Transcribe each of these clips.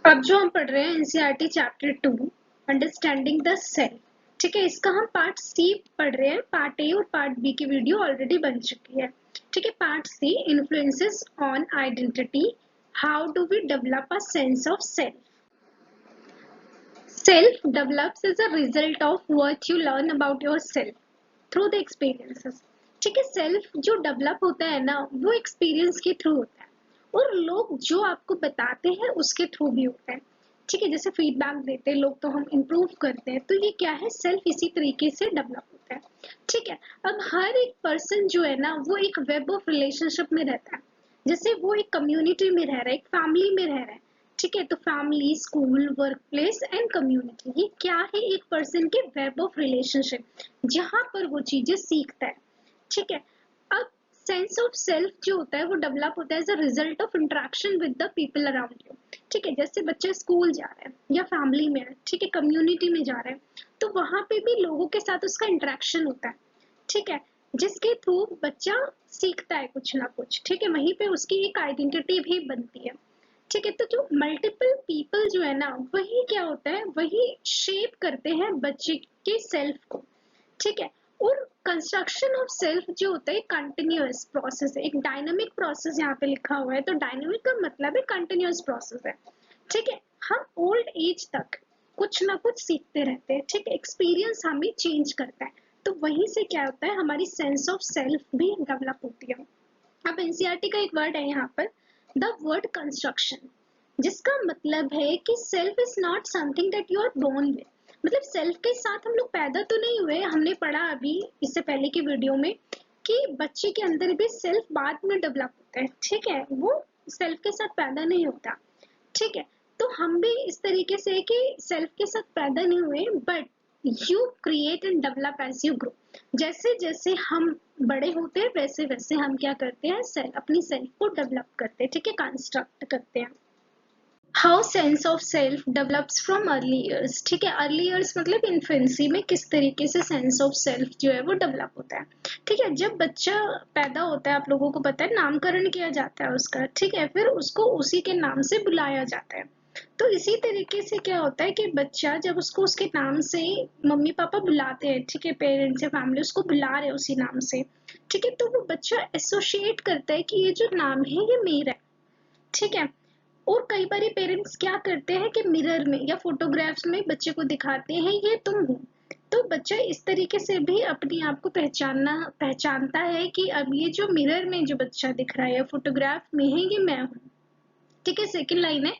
अब जो हम पढ़ रहे हैं NCERT chapter 2 understanding the self. ठीक है, इसका हम पार्ट सी पढ़ रहे हैं। पार्ट ए और पार्ट बी की वीडियो ऑलरेडी बन चुकी है। ठीक है, part C influences on identity, how do we develop a sense of self. Self develops as a result of what you learn about yourself through the experiences. ठीक है, self जो develop होता है ना वो एक्सपीरियंस के थ्रू होता है और लोग जो आपको बताते हैं उसके थ्रू भी होता है। ठीक है, जैसे फीडबैक देते हैं लोग तो हम इम्प्रूव करते हैं, तो ये क्या है, सेल्फ इसी तरीके से डेवलप होता है। ठीक है, अब हर एक पर्सन जो है ना वो एक वेब ऑफ रिलेशनशिप में रहता है। जैसे वो एक कम्युनिटी में रह रहा है, एक फैमिली में रह रहा है। ठीक है, तो family, school, work place and community, ये क्या है, एक पर्सन के वेब ऑफ रिलेशनशिप जहां पर वो चीजें सीखता है। ठीक है, अब सेंस ऑफ सेल्फ जो होता है वो डेवलप होता है as a result of interaction with the people around you. ठीक है, जैसे बच्चा स्कूल जा रहा है या फैमिली में है, ठीक है, कम्युनिटी में जा रहा है, तो वहां पे भी लोगों के साथ उसका इंटरेक्शन होता है। ठीक है, जिसके थ्रू बच्चा सीखता है कुछ ना कुछ। ठीक है, वहीं पे उसकी एक आइडेंटिटी भी बनती है। ठीक है, तो जो मल्टीपल पीपल जो है ना वही क्या होता है, वही शेप करते हैं बच्चे के सेल्फ को। ठीक है, और कंस्ट्रक्शन ऑफ सेल्फ जो होता है कंटिन्यूअस प्रोसेस है, एक डायनामिक प्रोसेस यहाँ पे लिखा हुआ है। तो डायनामिक का मतलब है कंटिन्यूअस प्रोसेस है। ठीक है, हम ओल्ड एज तक कुछ ना कुछ सीखते रहते हैं। ठीक है, एक्सपीरियंस हमें चेंज करता है, तो वहीं से क्या होता है, हमारी सेंस ऑफ सेल्फ भी डेवलप होती है। अब एनसीईआरटी का एक वर्ड है यहाँ पर, द वर्ड कंस्ट्रक्शन, जिसका मतलब है कि self is not something that you are born with. मतलब सेल्फ के साथ हम लोग पैदा तो नहीं हुए। हमने पढ़ा अभी इससे पहले की वीडियो में कि बच्चे के अंदर भी सेल्फ बाद में डेवलप होता है। ठीक है, वो सेल्फ के साथ पैदा नहीं होता। ठीक है, तो हम भी इस तरीके से कि सेल्फ के साथ पैदा नहीं हुए, but you create and develop as you grow. जैसे जैसे हम बड़े होते हैं वैसे वैसे हम क्या करते हैं, सेल्फ, अपनी सेल्फ को डेवलप करते हैं। ठीक है, कंस्ट्रक्ट करते हैं। How sense of self develops from early years. ठीक है, अर्ली ईयर्स मतलब इन्फेंसी में किस तरीके से सेंस ऑफ सेल्फ जो है वो डेवलप होता है। ठीक है, जब बच्चा पैदा होता है, आप लोगों को पता है, नामकरण किया जाता है उसका। ठीक है, फिर उसको उसी के नाम से बुलाया जाता है। तो इसी तरीके से क्या होता है कि बच्चा जब उसको उसके नाम से मम्मी पापा बुलाते हैं, ठीक है, पेरेंट्स या फैमिली उसको बुला रहे हैं उसी नाम से। ठीक है, तो वो बच्चा एसोसिएट करता है कि ये जो नाम है ये मेरा है। ठीक है, और कई बार पेरेंट्स क्या करते हैं कि मिरर में या फोटोग्राफ्स में बच्चे को दिखाते हैं ये तुम हो। तो बच्चा इस तरीके से भी अपने आप को पहचानता है कि अब ये जो मिरर में जो बच्चा दिख रहा है या फोटोग्राफ में है ये मैं हूँ। ठीक है, सेकंड लाइन है,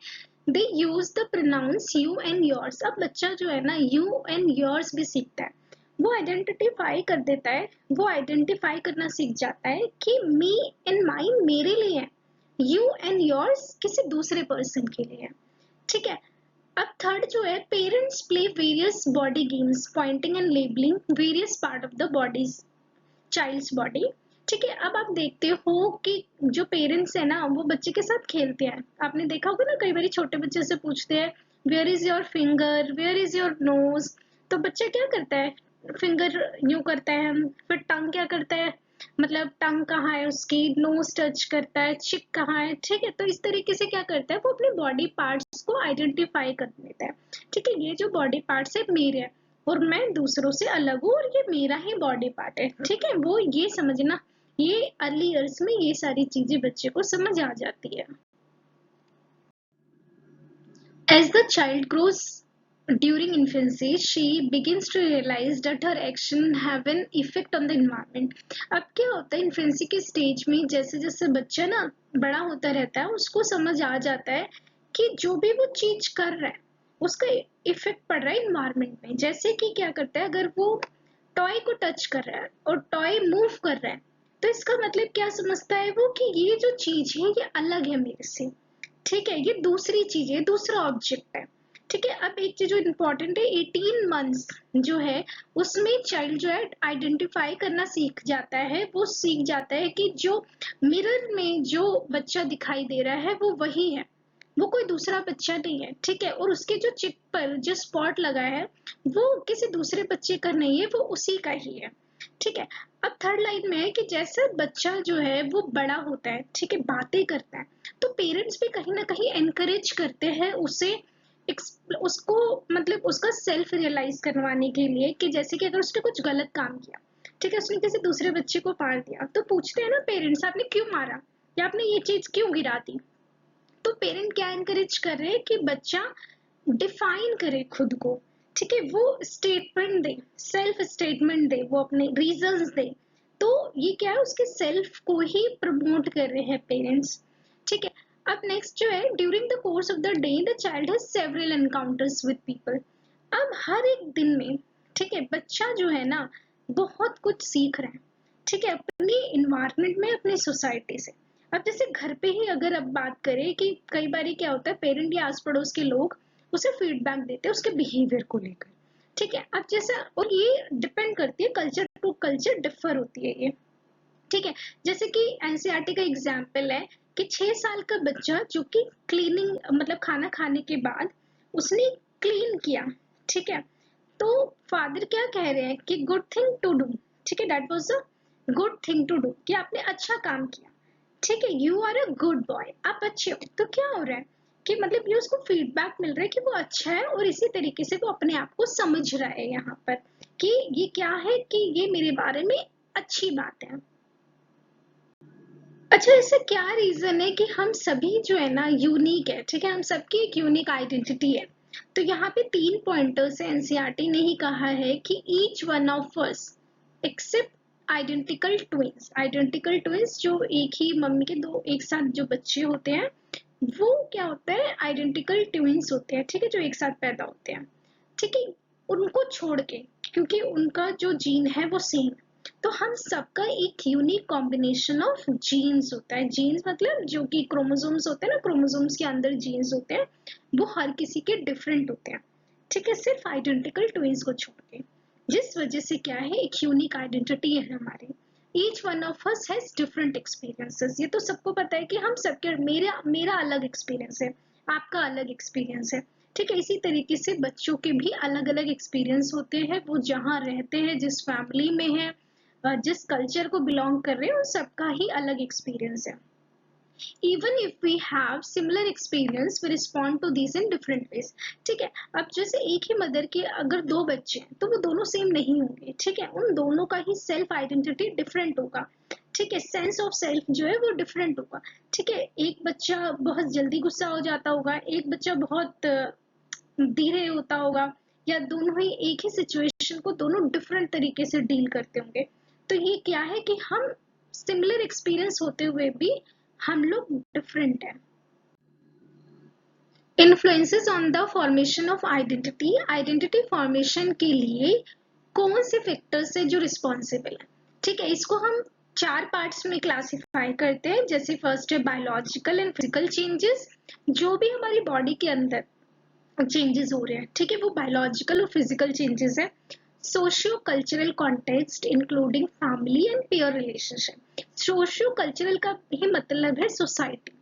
they use the pronouns you and yours. अब बच्चा जो है ना यू एंड योर्स भी सीखता है। वो आइडेंटिफाई कर देता है, वो आइडेंटिफाई करना सीख जाता है कि मी एंड माइन मेरे लिए है, यू एंड योर्स किसी दूसरे पर्सन के लिए है। ठीक है, अब थर्ड जो है, parents play various body games pointing and labelling various part of the body, child's body. ठीक है, अब आप देखते हो कि जो पेरेंट्स है ना वो बच्चे के साथ खेलते हैं। आपने देखा होगा ना, कई बार छोटे बच्चे से पूछते हैं where is your finger, where is your nose. तो बच्चा क्या करता है, फिंगर यूं करता है, फिर टंग क्या करता है, मतलब टंग कहाँ है उसकी, नोज टच करता है, चिक कहाँ है। ठीक है, तो इस तरीके से क्या करता है, वो अपने बॉडी पार्ट्स को आइडेंटिफाई कर लेता है। ठीक है, ये जो बॉडी पार्ट्स है मेरे हैं और मैं दूसरों से अलग हूँ और ये मेरा ही बॉडी पार्ट है। ठीक है, वो ये समझना, ये अर्ली ईयर्स में ये सारी चीजें बच्चे को समझ आ जाती है। As the child grows during infancy, she begins to realize that her action have an effect on the environment. अब क्या होता है इन्फेंसी के स्टेज में, जैसे जैसे बच्चा ना बड़ा होता रहता है उसको समझ आ जाता है कि जो भी वो चीज कर रहा है उसका इफेक्ट पड़ रहा है इन्वायरमेंट में। जैसे कि क्या करता है, अगर वो टॉय को टच कर रहा है और टॉय मूव कर रहा है, तो इसका मतलब क्या समझता है वो कि ये जो चीज है ये अलग है मेरे से। ठीक है, ये दूसरी चीज है, दूसरा ऑब्जेक्ट है। ठीक है, अब एक चीज जो इम्पोर्टेंट है, 18 मंथ्स जो है उसमें चाइल्ड जो है आइडेंटिफाई करना सीख जाता है। वो सीख जाता है कि जो मिरर में जो बच्चा दिखाई दे रहा है वो वही है, वो कोई दूसरा बच्चा नहीं है। ठीक है, और उसके जो चिप पर जो स्पॉट लगा है वो किसी दूसरे बच्चे का नहीं है, वो उसी का ही है। ठीक है, अब थर्ड लाइन में है कि जैसे बच्चा जो है वो बड़ा होता है, ठीक है, बातें करता है, तो पेरेंट्स भी कहीं ना कहीं एनकरेज करते हैं उसे उसको मतलब उसका सेल्फ रियलाइज करवाने के लिए कि जैसे कि अगर उसने कुछ गलत काम किया, ठीक है, उसने किसी दूसरे बच्चे को मार दिया, तो पूछते हैं ना पेरेंट्स, आपने क्यों मारा या आपने ये चीज क्यों गिरा दी। तो पेरेंट क्या एनकरेज कर रहे हैं कि बच्चा डिफाइन करे खुद को, ठीक है, वो स्टेटमेंट दे, सेल्फ स्टेटमेंट दे, वो अपने रीजंस दे। तो ये क्या है, उसके सेल्फ को ही प्रमोट कर रहे हैं पेरेंट्स, ठीक है। अब नेक्स्ट जो है, during the course of the day the child has several encounters with people. अब हर एक दिन में, ठीक है, बच्चा जो है ना बहुत कुछ सीख रहा है, ठीक है, अपनी इन्वायरमेंट में, अपनी सोसाइटी से। अब जैसे घर पे ही अगर अब बात करें कि कई बार क्या होता है, पेरेंट या आस पड़ोस के लोग उसे फीडबैक देते हैं उसके बिहेवियर को लेकर, ठीक है। अब जैसे, और ये डिपेंड करती है, कल्चर टू कल्चर डिफर होती है ये, ठीक है। जैसे कि एनसीईआरटी का एग्जाम्पल है कि 6 साल का बच्चा जो कि क्लीनिंग मतलब खाना खाने के बाद उसने क्लीन किया, ठीक है, तो फादर क्या कह रहे हैं कि गुड थिंग टू डू, ठीक है, that was a good thing to do, कि आपने अच्छा काम किया, ठीक है, you are a good boy, आप अच्छे हो। तो क्या हो रहा है कि मतलब ये उसको फीडबैक मिल रहा है कि वो अच्छा है, और इसी तरीके से वो अपने आप को समझ रहा है यहाँ पर कि ये क्या है, कि ये मेरे बारे में अच्छी बात है। अच्छा, ऐसा क्या रीजन है कि हम सभी जो है ना यूनिक है, ठीक है, हम सबकी एक यूनिक आइडेंटिटी है। तो यहाँ पे 3 पॉइंटर्स है, एनसीईआरटी ने ही कहा है कि each one of us except identical twins जो एक ही मम्मी के दो एक साथ जो बच्चे होते हैं, वो क्या होता है, आइडेंटिकल ट्विंस होते हैं, ठीक है, जो एक साथ पैदा होते हैं, ठीक है, उनको छोड़ के, क्योंकि उनका जो जीन है वो सेम। तो हम सबका एक यूनिक कॉम्बिनेशन ऑफ जीन्स होता है। जीन्स मतलब जो कि क्रोमोसोम्स होते हैं ना, क्रोमोसोम्स के अंदर जीन्स होते हैं, वो हर किसी के डिफरेंट होते हैं, ठीक है, सिर्फ आइडेंटिकल ट्विंस को छोड़ के, जिस वजह से क्या है, एक यूनिक आइडेंटिटी है हमारी। Each one of us has different experiences, ये तो सबको पता है कि हम सबके, मेरा मेरा अलग एक्सपीरियंस है, आपका अलग एक्सपीरियंस है, ठीक है। इसी तरीके से बच्चों के भी अलग अलग एक्सपीरियंस होते हैं, वो जहाँ रहते हैं, जिस फैमिली में है, जिस कल्चर को बिलोंग कर रहे हैं, उन सबका ही अलग एक्सपीरियंस है। even if we have similar experience we respond to these in different ways, ठीक है। अब जैसे एक ही मदर के अगर 2 बच्चे हैं तो वो दोनों सेम नहीं होंगे, ठीक है, उन दोनों का ही सेल्फ आइडेंटिटी डिफरेंट होगा, ठीक है, सेंस ऑफ सेल्फ जो है वो डिफरेंट होगा, ठीक है। एक बच्चा बहुत जल्दी गुस्सा हो जाता होगा, एक बच्चा बहुत धीरे होता होगा, या दोनों ही एक ही सिचुएशन को दोनों डिफरेंट तरीके से डील करते होंगे। तो ये क्या है कि हम सिमिलर एक्सपीरियंस होते हुए भी हम लोग डिफरेंट हैं। Influences on the formation of identity, identity formation के लिए कौन से फैक्टर्स है जो रिस्पॉन्सिबल है, ठीक है, इसको हम 4 पार्ट्स में क्लासिफाई करते हैं। जैसे फर्स्ट है बायोलॉजिकल एंड फिजिकल चेंजेस, जो भी हमारी बॉडी के अंदर चेंजेस हो रहे हैं, ठीक है, वो बायोलॉजिकल और फिजिकल चेंजेस है। Socio cultural context including family and pair relationship, socio cultural का ही मतलब है सोसाइटी,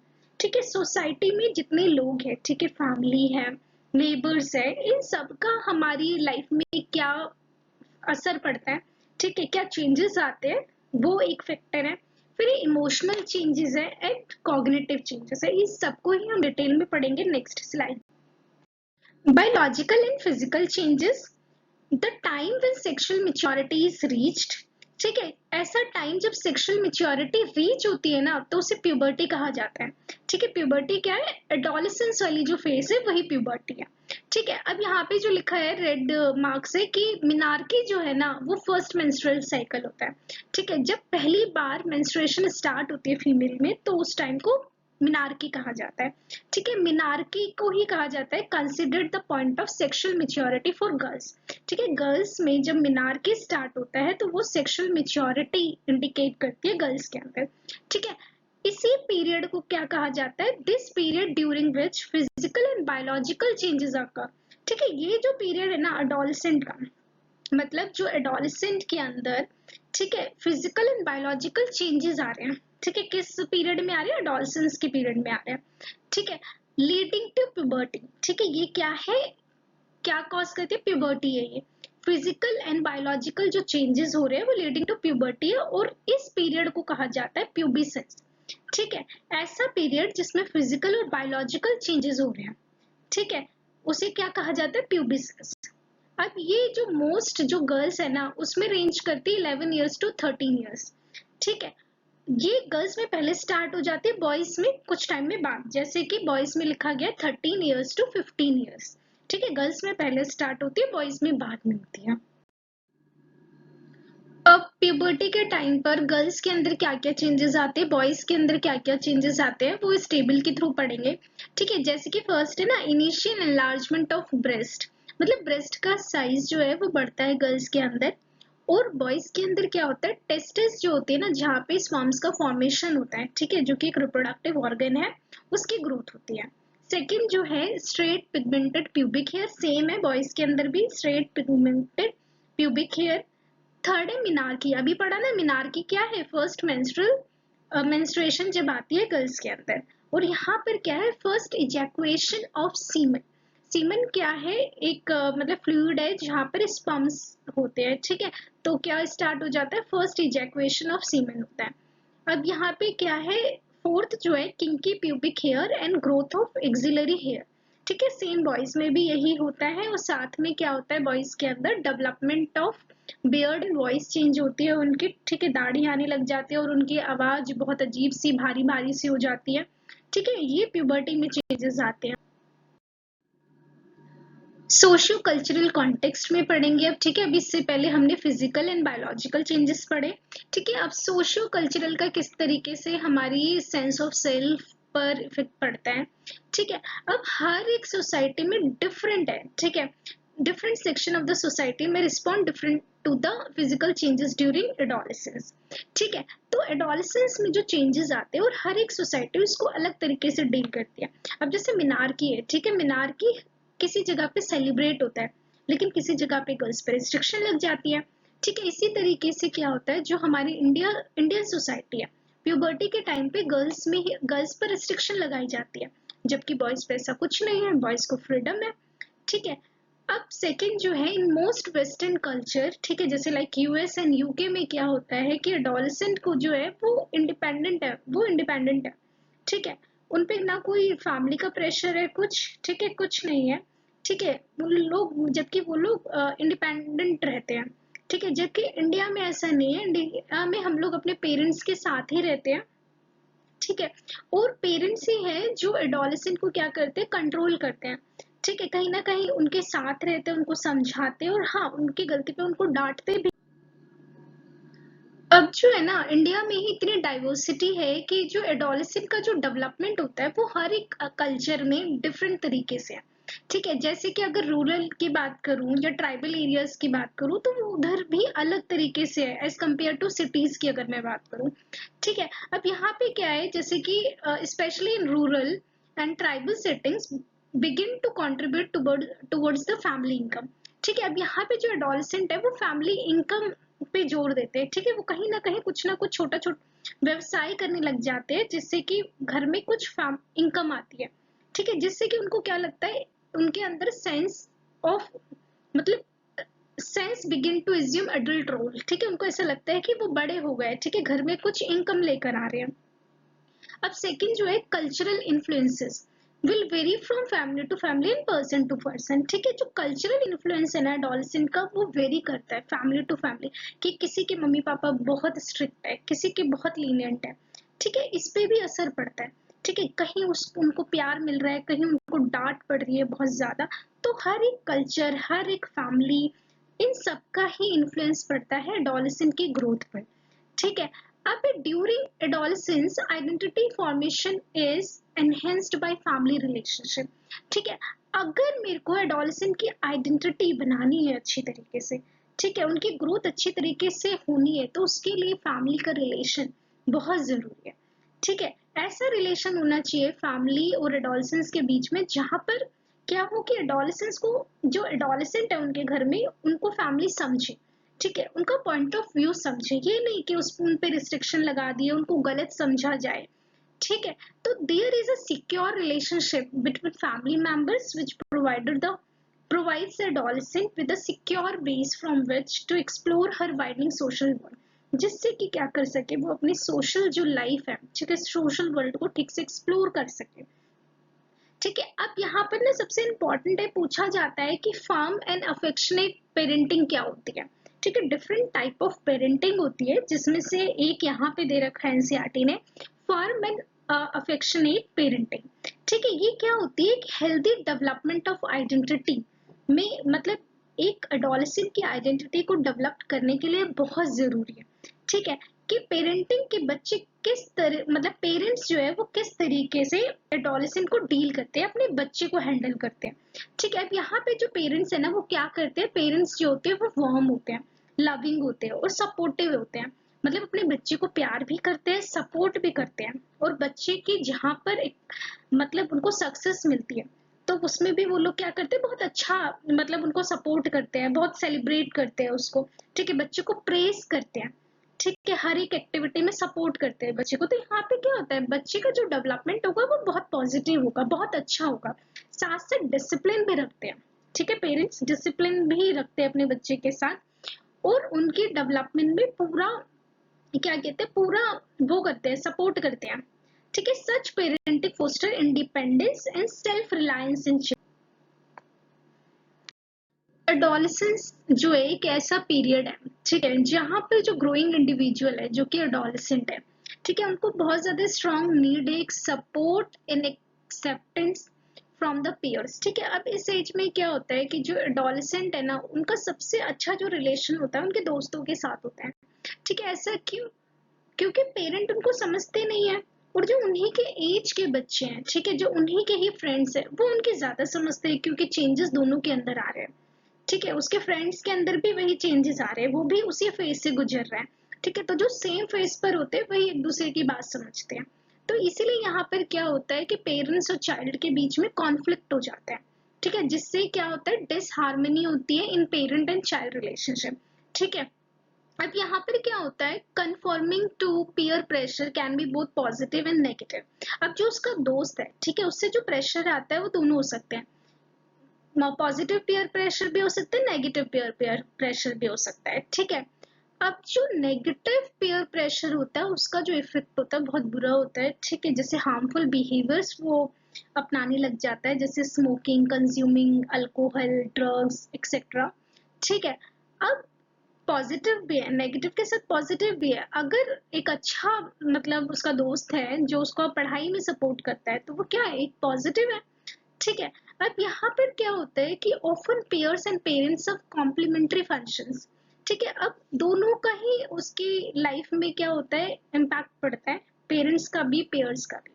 ठीक है, सोसाइटी में जितने लोग हैं, ठीक है, फैमिली है, नेबर्स है, इन सब का हमारी लाइफ में क्या असर पड़ता है, ठीक है, क्या चेंजेस आते हैं, वो एक फैक्टर है। फिर इमोशनल चेंजेस है एंड कॉग्निटिव चेंजेस है, इस सबको ही हम डिटेल में पढ़ेंगे next slide. Biological and physical changes, the time when sexual maturity is reached, ठीक है, ऐसा टाइम जब सेक्सुअल मेच्योरिटी रीच होती है ना, तो उसे प्यूबर्टी कहा जाता है, ठीक है। प्यूबर्टी क्या है, एडोलेसेंस वाली जो फेज है वही प्यूबर्टी है, ठीक है। अब यहाँ पे जो लिखा है रेड मार्क से कि मिनार्की जो है ना वो फर्स्ट मेंस्ट्रुअल साइकिल होता है, ठीक है, जब पहली बार मेंस्ट्रुएशन स्टार्ट होती है फीमेल में, तो उस टाइम को मिनार्की कहा जाता है, ठीक है। मिनार्की को ही कहा जाता है considered the point of sexual maturity for girls, ठीक है। गर्ल्स में जब मिनार्की स्टार्ट होता है तो वो सेक्सुअल मेच्योरिटी इंडिकेट करती है गर्ल्स के अंदर, ठीक है। इसी पीरियड को क्या कहा जाता है, this period during which physical and biological changes आकर, ठीक है। ये जो पीरियड है ना अडोलेसेंट का, मतलब जो एडोलेसेंट के अंदर, ठीक है, फिजिकल एंड बायोलॉजिकल चेंजेस आ रहे हैं, ठीक है, किस पीरियड में आ रहे हैं, एडोलेसेंस के पीरियड में आ रहे हैं, ठीक है, लीडिंग टू प्यूबर्टी, ठीक है। ये क्या है, क्या कॉज करती है, प्यूबर्टी है ये। फिजिकल एंड बायोलॉजिकल जो चेंजेस हो रहे हैं वो लीडिंग टू प्यूबर्टी है, और इस पीरियड को कहा जाता है प्यूबिसेंस, ठीक है, ऐसा पीरियड जिसमें फिजिकल और बायोलॉजिकल चेंजेस हो रहे हैं, ठीक है, उसे क्या कहा जाता है, प्यूबिसिस। अब ये जो मोस्ट जो गर्ल्स है ना उसमें रेंज करती है 11 ईयर्स टू 13 ईयर्स, ठीक है। ये गर्ल्स में पहले स्टार्ट हो जाती है, बॉयज में कुछ टाइम में बाद, जैसे कि बॉयज में लिखा गया 13 ईयर्स टू 15 ईयर्स, ठीक है। गर्ल्स में पहले स्टार्ट होती है, बॉयज में बाद में होती है। अब प्यूबर्टी के टाइम पर गर्ल्स के अंदर क्या क्या चेंजेस आते हैं, बॉयज के अंदर क्या क्या चेंजेस आते हैं, वो इस टेबल के थ्रू पढ़ेंगे, ठीक है। जैसे कि फर्स्ट है ना, इनिशियल एनलार्जमेंट ऑफ ब्रेस्ट, मतलब ब्रेस्ट का साइज जो है वो बढ़ता है गर्ल्स के अंदर। और बॉयज के अंदर क्या होता है, टेस्टिस जो होते हैं ना, जहाँ पे स्पर्म्स का फॉर्मेशन होता है, ठीक है, जो कि एक रिप्रोडक्टिव ऑर्गन है, उसकी ग्रोथ होती है। सेकेंड जो है straight pigmented pubic hair, same है बॉयज के अंदर भी straight pigmented pubic hair. Third है मिनार्की, अभी पढ़ा ना, मिनार्की क्या है, फर्स्ट मेंस्ट्रुअल मेंस्ट्रुएशन जब आती है गर्ल्स के अंदर। और यहाँ पर क्या है, फर्स्ट इजैकुएशन ऑफ सीमन। सीमन क्या है, एक मतलब फ्लूइड है जहाँ पर स्पर्म्स होते हैं, ठीक है। तो क्या स्टार्ट हो जाता है, फर्स्ट इजैकुएशन ऑफ सीमन होता है। अब यहाँ पे क्या है, फोर्थ जो है kinky pubic hair and growth of axillary hair, ठीक है। सेम बॉयज में भी यही होता है। और साथ में क्या होता है, बॉयज के अंदर development of beard and voice change होती है उनकी, ठीक है, दाढ़ी आने लग जाती है और उनकी आवाज बहुत अजीब सी भारी भारी सी हो जाती है, ठीक है। ये प्यूबर्टी में चेंजेस आते हैं। सोशियो कल्चरल कॉन्टेक्स्ट में पढ़ेंगे अब, ठीक है। अब इससे पहले हमने फिजिकल एंड बायोलॉजिकल चेंजेस पढ़े, ठीक है। अब सोशियो कल्चरल का किस तरीके से हमारी सेंस ऑफ सेल्फ पर इफेक्ट पड़ता है, ठीक है। अब हर एक सोसाइटी में डिफरेंट है, ठीक है। Different section of the society में respond different to the physical changes during adolescence, ठीक है। तो एडोलेसेंस में जो चेंजेस आते हैं और हर एक सोसाइटी उसको अलग तरीके से डील करती है। अब जैसे मिनार्की है, ठीक है, मिनार्की किसी जगह पे सेलिब्रेट होता है, लेकिन किसी जगह पे गर्ल्स पे रिस्ट्रिक्शन लग जाती है, ठीक है। इसी तरीके से क्या होता है, जो हमारी इंडियन सोसाइटी है, प्यूबर्टी के टाइम पे गर्ल्स पर रिस्ट्रिक्शन लगाई जाती है, जबकि बॉयज पे ऐसा कुछ नहीं है, बॉयज को फ्रीडम है, ठीक है। अब सेकंड जो है, इन मोस्ट वेस्टर्न कल्चर, ठीक है, जैसे लाइक यूएस एंड यूके में क्या होता है कि एडोलेसेंट को जो है वो इंडिपेंडेंट है, ठीक है। उन पे ना कोई फैमिली का प्रेशर है कुछ, ठीक है, कुछ नहीं है, ठीक है। जबकि वो लोग इंडिपेंडेंट रहते हैं, ठीक है। जबकि इंडिया में ऐसा नहीं है, इंडिया में हम लोग अपने पेरेंट्स के साथ ही रहते हैं, ठीक है। और पेरेंट्स ही हैं जो एडोलेसेंट को क्या करते हैं, कंट्रोल करते हैं, ठीक है। कहीं ना कहीं उनके साथ रहते हैं, उनको समझाते हैं, और हाँ, उनकी गलती पे उनको डांटते भी। अब जो है ना, इंडिया में ही इतनी डाइवर्सिटी है कि जो एडोलेसेंट का जो डेवलपमेंट होता है वो हर एक कल्चर में डिफरेंट तरीके से है, ठीक है। जैसे कि अगर रूरल की बात करूं या ट्राइबल एरियाज की बात करूं तो वो उधर भी अलग तरीके से है एज कम्पेयर टू सिटीज की अगर मैं बात करूं, ठीक है। अब यहाँ पे क्या है, जैसे कि specially in rural and tribal settings begin to contribute towards the family income, ठीक है। अब यहाँ पे जो एडोलेसेंट है वो फैमिली इनकम पे जोर देते हैं, ठीक है। वो कहीं ना कहीं कुछ ना कुछ छोटा छोटा व्यवसाय करने लग जाते हैं, जिससे कि घर में कुछ इनकम आती है, ठीक है। जिससे कि उनको क्या लगता है, उनके अंदर सेंस ऑफ मतलब sense begin to assume adult role, ठीक है। उनको ऐसा लगता है कि वो बड़े हो गए, ठीक है, घर में कुछ इनकम लेकर आ रहे हैं। अब सेकंड जो है cultural influences will vary from family to family and person to person, ठीक है। जो कल्चरल इन्फ्लुएंस है ना एडोलेसेंट का, वो वेरी करता है फैमिली टू फैमिली, कि किसी के मम्मी पापा बहुत स्ट्रिक्ट है, किसी के बहुत लीनियंट है, ठीक है। इस पे भी असर पड़ता है, ठीक है। कहीं उनको प्यार मिल रहा है, कहीं उनको डांट पड़ रही है बहुत ज्यादा। तो हर एक कल्चर, हर एक फैमिली, इन सबका ही इन्फ्लुएंस पड़ता है एडोलेसेंट की ग्रोथ पर, ठीक है। अब during adolescence identity formation is enhanced by family relationship, ठीक है। अगर मेरे को एडोलेसेंट की आइडेंटिटी बनानी है अच्छी तरीके से, ठीक है, उनकी ग्रोथ अच्छी तरीके से होनी है, तो उसके लिए फैमिली का रिलेशन बहुत जरूरी है, ठीक है। ऐसा रिलेशन होना चाहिए फैमिली और एडोलेसेंस के बीच में, जहां पर क्या हो कि एडोलेसेंस को, जो एडोलेसेंट है उनके घर में, उनको फैमिली समझे, ठीक है, उनका पॉइंट ऑफ व्यू समझे, ये नहीं कि उन पे रिस्ट्रिक्शन लगा दिए, उनको गलत समझा जाए, ठीक है। तो there is a secure relationship between family members which provides the adolescent with a secure base from which to explore her widening social world, जिससे कि क्या कर सके, वो अपनी सोशल जो लाइफ है, ठीक है, सोशल वर्ल्ड को ठीक से एक्सप्लोर कर सके। ठीक है, अब यहाँ पर ना सबसे इम्पोर्टेंट है, पूछा जाता है कि फर्म एंड अफेक्शनेट पेरेंटिंग क्या होती है। ठीक है, डिफरेंट टाइप ऑफ पेरेंटिंग होती है, जिसमें से एक यहाँ पे दे रखा है एनसीईआरटी ने, फर्म एंड अफेक्शनेट पेरेंटिंग। ठीक है, ये क्या होती है, एक हेल्दी डेवलपमेंट ऑफ आइडेंटिटी में, मतलब एक एडोलेसेंट की आइडेंटिटी को डेवलप करने के लिए बहुत जरूरी है। ठीक है, कि पेरेंटिंग के बच्चे किस तरह, मतलब पेरेंट्स जो है वो किस तरीके से एडोलेसेंट को डील करते हैं, अपने बच्चे को हैंडल करते हैं। ठीक है, अब यहाँ पे जो पेरेंट्स है ना, वो क्या करते हैं, पेरेंट्स जो होते हैं वो वार्म होते हैं, लविंग होते हैं और सपोर्टिव होते हैं। मतलब अपने बच्चे को प्यार भी करते हैं, सपोर्ट भी करते हैं, और बच्चे की जहाँ पर एक, मतलब उनको सक्सेस मिलती है, तो उसमें भी वो लोग क्या करते हैं, बहुत अच्छा, मतलब उनको सपोर्ट करते हैं, बहुत सेलिब्रेट करते हैं उसको। ठीक है, बच्चे को प्रेज करते हैं। ठीक है, हर एक एक्टिविटी में सपोर्ट करते हैं बच्चे को। तो यहाँ पे क्या होता है, बच्चे का जो डेवलपमेंट होगा वो बहुत पॉजिटिव होगा, बहुत अच्छा होगा। साथ साथ डिसिप्लिन भी रखते हैं। ठीक है, पेरेंट्स डिसिप्लिन भी रखते हैं अपने बच्चे के साथ, और उनकी डेवलपमेंट में पूरा, क्या कहते हैं, पूरा वो करते हैं, सपोर्ट करते हैं। ठीक है, such parenting foster independence and self reliance in. Adolescence जो है एक ऐसा पीरियड है, ठीक है, जहाँ पर जो ग्रोइंग इंडिविजुअल है, जो कि एडोलेसेंट है, ठीक है, उनको बहुत ज्यादा स्ट्रॉन्ग नीड है एक support in acceptance from the peers. ठीक है, अब इस एज में क्या होता है कि जो एडोलेसेंट है ना, उनका सबसे अच्छा जो रिलेशन होता है उनके दोस्तों के साथ होता है। ठीक है, ऐसा क्यों, क्योंकि पेरेंट उनको समझते नहीं है, और जो उन्हीं के एज के बच्चे हैं, ठीक है, जो उन्हीं के ही फ्रेंड्स हैं, वो उनके ज्यादा समझते हैं, क्योंकि चेंजेस दोनों के अंदर आ रहे हैं। ठीक है, उसके फ्रेंड्स के अंदर भी वही चेंजेस आ रहे हैं, वो भी उसी फेज से गुजर रहे हैं। ठीक है, तो जो सेम फेज पर होते हैं वही एक दूसरे की बात समझते हैं। तो इसीलिए यहाँ पर क्या होता है कि पेरेंट्स और चाइल्ड के बीच में कॉन्फ्लिक्ट हो जाता है। ठीक है, जिससे क्या होता है, डिसहार्मनी होती है in parent and child relationship. ठीक है, अब यहाँ पर क्या होता है, conforming to peer pressure can be both positive and negative. अब जो उसका दोस्त है, ठीक है, उससे जो प्रेशर आता है वो दोनों हो सकते हैं, पॉजिटिव पीयर प्रेशर भी हो सकता है, नेगेटिव पीयर प्रेशर भी हो सकता है। ठीक है, अब जो नेगेटिव पीयर प्रेशर होता है उसका जो इफेक्ट होता है बहुत बुरा होता है। ठीक है, जैसे हार्मफुल बिहेवियर्स वो अपनाने लग जाता है, जैसे smoking, consuming alcohol, drugs etcetera. ठीक है, अब पॉजिटिव भी है, नेगेटिव के साथ पॉजिटिव भी है। अगर एक अच्छा, मतलब उसका दोस्त है जो उसको पढ़ाई में सपोर्ट करता है, तो वो क्या है, एक पॉजिटिव है। ठीक है, अब यहाँ पर क्या होता है कि often peers and parents of complementary functions. ठीक है, अब दोनों का ही उसकी लाइफ में क्या होता है, इम्पैक्ट पड़ता है, पेरेंट्स का भी, पेयर्स का भी।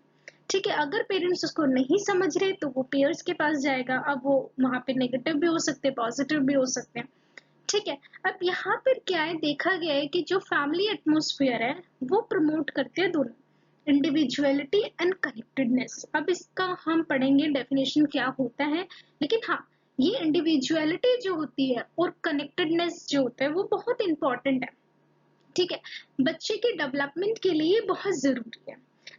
ठीक है, अगर पेरेंट्स उसको नहीं समझ रहे तो वो पेयर्स के पास जाएगा, अब वो वहां पे नेगेटिव भी हो सकते हैं, पॉजिटिव भी हो सकते हैं। ठीक है, अब यहाँ पर क्या है, देखा गया है कि जो फैमिली एटमोसफियर है वो प्रमोट करते हैं दोनों, इंडिविजुअलिटी एंड कनेक्टेडनेस। अब इसका हम पढ़ेंगे डेफिनेशन क्या होता है, लेकिन हाँ, ये इंडिविजुअलिटी जो होती है और कनेक्टेडनेस जो होता है वो बहुत इंपॉर्टेंट है। ठीक है, बच्चे के डेवलपमेंट के लिए बहुत जरूरी है।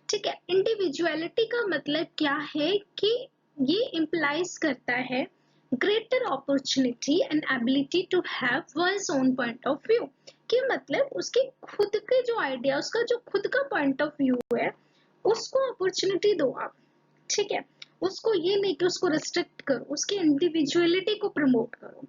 ठीक है, इंडिविजुअलिटी का मतलब क्या है कि ये इम्प्लाइज करता है greater opportunity and ability to have one's own point of view. कि मतलब उसके खुद के जो आइडिया, उसका जो खुद का पॉइंट ऑफ व्यू है, उसको अपॉर्चुनिटी दो आप। ठीक है, उसको ये नहीं कि उसको रिस्ट्रिक्ट करो, उसकी इंडिविजुअलिटी को प्रमोट करो।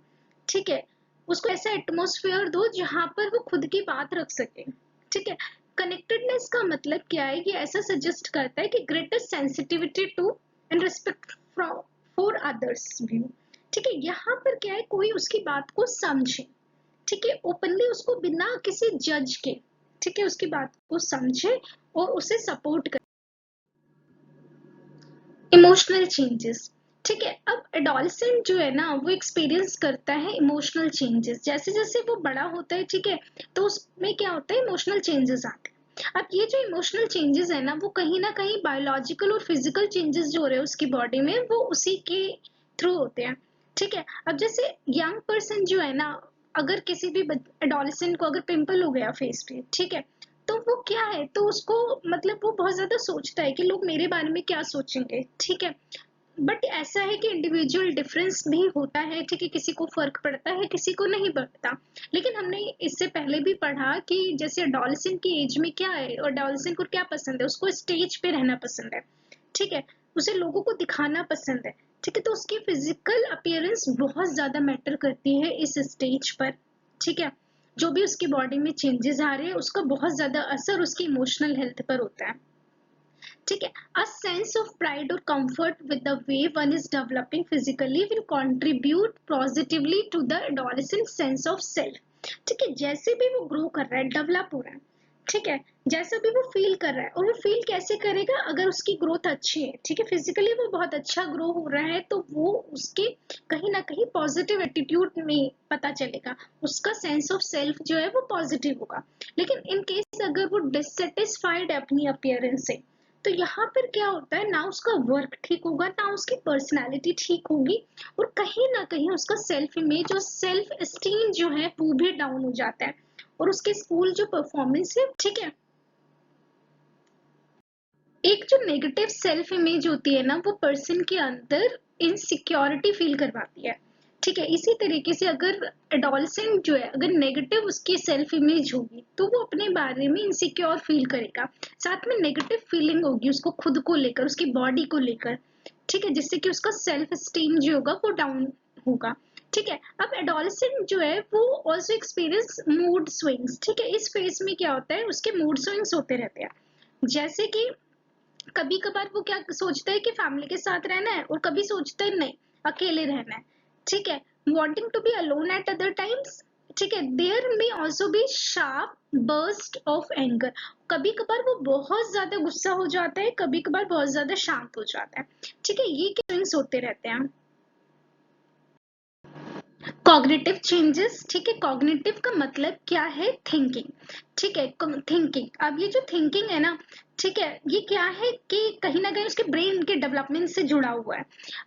ठीक है, उसको ऐसा एटमोसफियर दो जहां पर वो खुद की बात रख सके। ठीक है, कनेक्टेडनेस का मतलब क्या है, ये ऐसा सजेस्ट करता है कि greater sensitivity to and respect for others view. ठीक है, यहाँ पर क्या है, कोई उसकी बात को समझे, ठीक है, ओपनली उसको बिना किसी जज के, ठीक है, उसकी बात को समझे और उसे सपोर्ट करे। Emotional changes. ठीक है, अब एडोलसेंट जो है ना वो एक्सपीरियंस करता है इमोशनल चेंजेस, जैसे जैसे वो बड़ा होता है। ठीक है, तो उसमें क्या होता है, इमोशनल चेंजेस आते हैं। अब ये जो इमोशनल चेंजेस है ना कहीं बायोलॉजिकल और फिजिकल चेंजेस जो हो रहे हैं उसकी बॉडी में, वो उसी के थ्रू होते हैं। ठीक है, अब जैसे यंग पर्सन जो है ना, अगर किसी भी एडोलसेंट को अगर पिंपल हो गया फेस पे, ठीक है, तो वो क्या है, तो उसको, मतलब वो बहुत ज्यादा सोचता है कि लोग मेरे बारे में क्या सोचेंगे। ठीक है, बट ऐसा है कि इंडिविजुअल डिफरेंस भी होता है, ठीक है, किसी को फर्क पड़ता है, किसी को नहीं पड़ता। लेकिन हमने इससे पहले भी पढ़ा कि जैसे एडोलसेंट की एज में क्या है, और एडोलसेंट को क्या पसंद है, उसको स्टेज पे रहना पसंद है, ठीक है, उसे लोगों को दिखाना पसंद है, ठीक है, तो उसकी फिजिकल अपीयरेंस बहुत ज्यादा मैटर करती है इस स्टेज पर, ठीक है। जो भी उसकी बॉडी में चेंजेस आ रहे हैं उसका बहुत ज्यादा असर उसकी इमोशनल हेल्थ पर होता है, ठीक है। अ सेंस ऑफ प्राइड और comfort with the way one is developing physically will contribute positively to the adolescent sense of self, ठीक है। जैसे भी वो ग्रो कर रहा है, डेवलप हो रहा है, ठीक है, जैसा भी वो फील कर रहा है, और वो फील कैसे करेगा, अगर उसकी ग्रोथ अच्छी है, ठीक है, फिजिकली वो बहुत अच्छा ग्रो हो रहा है, तो वो उसके कहीं ना कहीं पॉजिटिव एटीट्यूड में पता चलेगा, उसका सेंस ऑफ सेल्फ जो है वो पॉजिटिव होगा। लेकिन इन केस अगर वो डिससेटिस्फाइड है अपनी अपीयरेंस से, तो यहाँ पर क्या होता है, ना उसका वर्क ठीक होगा, ना उसकी पर्सनालिटी ठीक होगी, और कहीं ना कहीं उसका सेल्फ इमेज और सेल्फ एस्टीम जो है वो भी डाउन हो जाता है, और उसके स्कूल जो परफॉर्मेंस है, ठीक है। एक जो नेगेटिव सेल्फ इमेज होती है ना, वो पर्सन के अंदर इनसिक्योरिटी फील करवाती है, ठीक है। इसी तरीके से अगर एडोलसेंट जो है, अगर नेगेटिव उसकी सेल्फ इमेज होगी, तो वो अपने बारे में इनसिक्योर फील करेगा, साथ में नेगेटिव फीलिंग होगी उसको खुद को लेकर, उसकी बॉडी को लेकर, ठीक है, जिससे कि उसका सेल्फ स्टीम जो होगा वो डाउन होगा, ठीक है। अब एडोलसेंट जो है वो ऑल्सो एक्सपीरियंस मूड स्विंग्स, ठीक है। इस फेज में क्या होता है, उसके मूड स्विंग्स होते रहते हैं, जैसे कि कभी कभार वो क्या सोचता है कि फैमिली के साथ रहना है, और कभी सोचता है नहीं, अकेले रहना है, ठीक है। Wanting to be alone at other times, ठीक है। There may also be sharp burst of anger, कभी कभार वो बहुत ज्यादा गुस्सा हो जाता है, कभी कभार बहुत ज्यादा शांत हो जाता है, ठीक है। ये फीलिंग्स होते रहते हैं। कॉग्निटिव चेंजेस, ठीक है, कॉग्निटिव का मतलब क्या है, थिंकिंग, ठीक है, थिंकिंग। अब ये जो थिंकिंग है ना, ठीक है, ये क्या है कि कहीं ना कहीं उसके ब्रेन के डेवलपमेंट से जुड़ा हुआ है।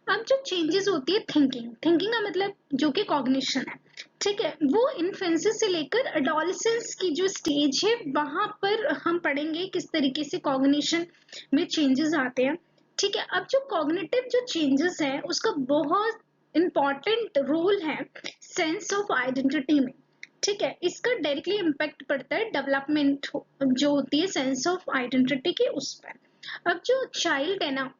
अब जो चेंजेस होती है थिंकिंग, थिंकिंग का मतलब जो कि कॉग्निशन है, ठीक है, वो इन्फेंसी से लेकर एडोलसेंस की जो स्टेज है वहां पर हम पढ़ेंगे किस तरीके से कॉग्निशन में चेंजेस आते हैं, ठीक है। अब जो कॉग्निटिव जो चेंजेस है उसका बहुत इंपॉर्टेंट रोल है सेंस ऑफ आइडेंटिटी में, ठीक है। इसका डायरेक्टली इम्पैक्ट पड़ता है डेवलपमेंट जो होती है सेंस ऑफ आइडेंटिटी की उस पर। अब जो चाइल्ड है ना,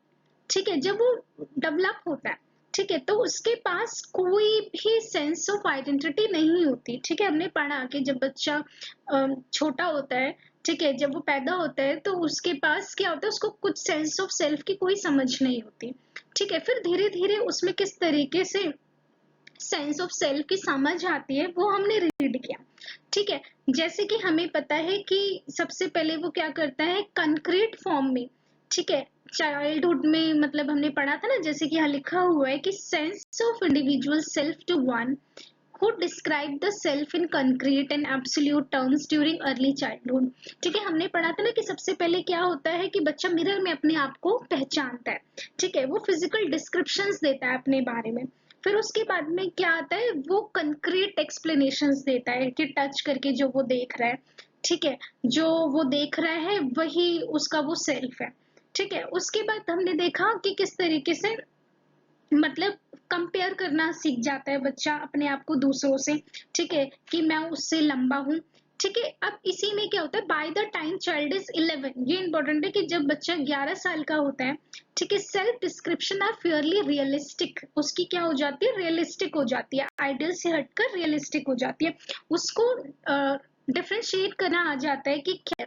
ठीक है, जब वो डेवलप होता है, ठीक है, तो उसके पास कोई भी सेंस ऑफ आइडेंटिटी नहीं होती, ठीक है। हमने पढ़ा कि जब बच्चा छोटा होता है, ठीक है, जब वो पैदा होता है तो उसके पास क्या होता है, उसको कुछ सेंस ऑफ सेल्फ की कोई समझ नहीं होती, ठीक है। फिर धीरे धीरे उसमें किस तरीके से सेंस ऑफ सेल्फ की समझ आती है वो हमने रीड किया, ठीक है। जैसे कि हमें पता है कि सबसे पहले वो क्या करता है कंक्रीट फॉर्म में, ठीक है, चाइल्डहुड में, मतलब हमने पढ़ा था ना, जैसे कि यहाँ लिखा हुआ है कि sense of individual self to one who describe the self in concrete and absolute terms during early childhood, ठीक है। हमने पढ़ा था ना कि सबसे पहले क्या होता है कि बच्चा मिरर में अपने आप को पहचानता है, ठीक है, वो फिजिकल डिस्क्रिप्शंस देता है अपने बारे में। फिर उसके बाद में क्या आता है, वो कंक्रीट एक्सप्लेनेशंस देता है कि टच करके जो वो देख रहा है, ठीक है, जो वो देख रहा है वही उसका वो सेल्फ है, ठीक है। उसके बाद हमने देखा कि किस तरीके से मतलब कंपेयर करना सीख जाता है बच्चा अपने आप को दूसरों से, ठीक है, कि मैं उससे लंबा हूँ, ठीक है। अब इसी में क्या होता है, by the time child is 11, ये इंपॉर्टेंट है कि जब बच्चा 11 साल का होता है, ठीक है, self description are fairly realistic, उसकी क्या हो जाती है, रियलिस्टिक हो जाती है, आइडियल से हटकर रियलिस्टिक हो जाती है, उसको डिफरेंशिएट करना आ जाता है कि क्या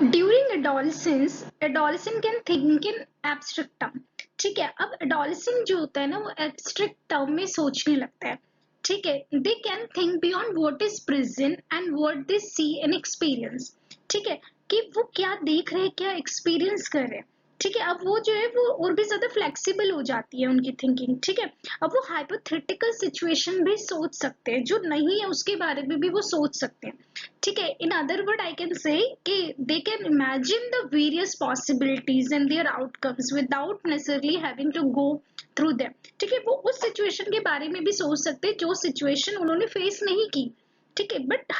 during adolescence, adolescent can think in abstract term, ठीक है। अब एडोलसेंट जो होता है ना वो एब्स्ट्रैक्ट टर्म में सोचने लगता है, ठीक है। They can think beyond what is present and what they see and experience, ठीक है, कि वो क्या देख रहे हैं, क्या एक्सपीरियंस कर रहे हैं, ठीक है। अब वो जो है वो और भी ज्यादा फ्लेक्सिबल हो जाती है उनकी थिंकिंग, ठीक है। अब वो हाइपोथेटिकल सिचुएशन भी सोच सकते हैं, जो नहीं है उसके बारे में भी वो सोच सकते हैं, ठीक है। In other word I can say कि they can imagine the various possibilities and their outcomes without necessarily having to go through them, ठीक है। वो उस सिचुएशन के बारे में भी सोच सकते हैं जो सिचुएशन उन्होंने फेस नहीं की, ठीक है, बट